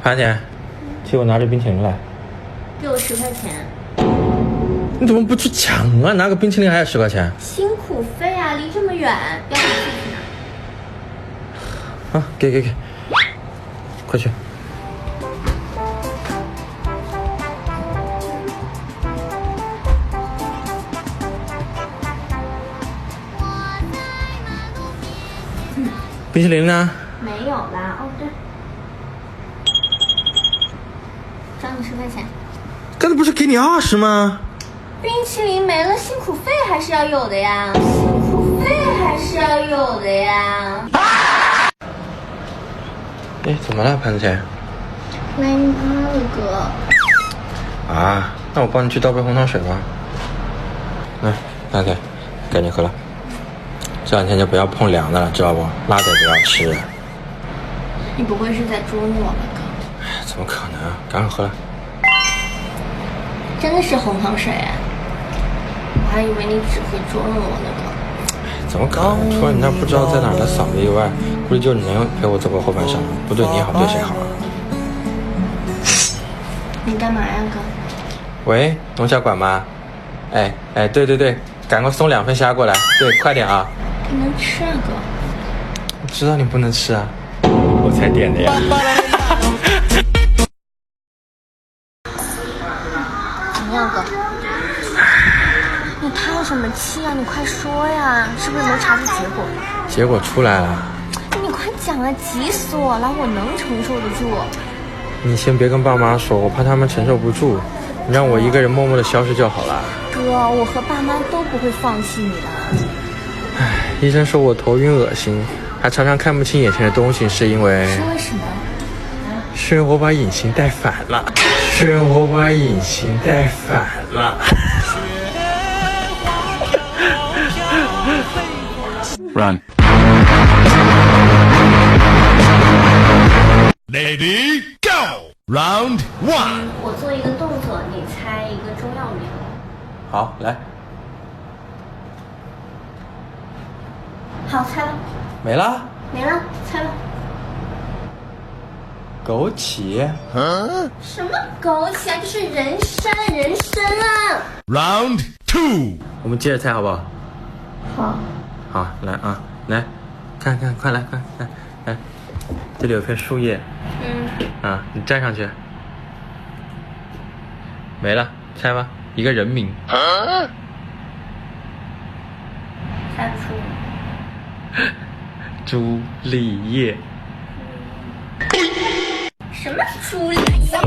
韩姐，借我拿着冰淇淋来。给我10块钱。你怎么不去抢啊？拿个冰淇淋还要10块钱？辛苦费啊，离这么远，要不你自己拿。啊，给，快去。冰淇淋呢？没有啦。哦，对，找你10块钱。刚才不是给你20吗？冰淇淋没了，辛苦费还是要有的呀，辛苦费还是要有的呀。哎，怎么了，盘子姐？来你趴了哥。啊，那我帮你去倒杯红糖水吧。来，盘子姐，赶紧喝了。这2天就不要碰凉的了，知道不？辣的不要吃。你不会是在捉弄我吧，哥？哎，怎么可能啊？赶快喝了。真的是红糖水哎，我还以为你只会捉弄我呢，哥。怎么可能？除了你那不知道在哪儿的嗓子以外，估计就你能陪我走过后半生。不对你好，对谁好啊？你干嘛呀，哥？喂，龙小馆吗？哎，对，赶快送2份虾过来。对，快点啊！不能吃啊，哥。我知道你不能吃啊，我才点的呀。怎么样，哥？你叹什么气啊？你快说呀，是不是没查出结果？结果出来了。你快讲啊，急死我了，我能承受得住。你先别跟爸妈说，我怕他们承受不住。你让我一个人默默的消失就好了。哥，我和爸妈都不会放弃你的。唉，医生说我头晕恶心，还常常看不清眼前的东西，是因为是为什么？是因为我把隐形戴反了。是因为我把隐形戴反了。Run. Lady, go! Round 1. 我做一个动作，你猜一个中药名。好，来。好，猜了。没了。没了，猜了。枸杞。什么枸杞啊？这是人参啊！ Round 2. 我们接着猜好不好？好。好，来啊，来，看，快来，来，这里有片树叶。啊，你站上去。没了，猜吧，一个人名。猜不出。朱丽叶。什么朱丽叶？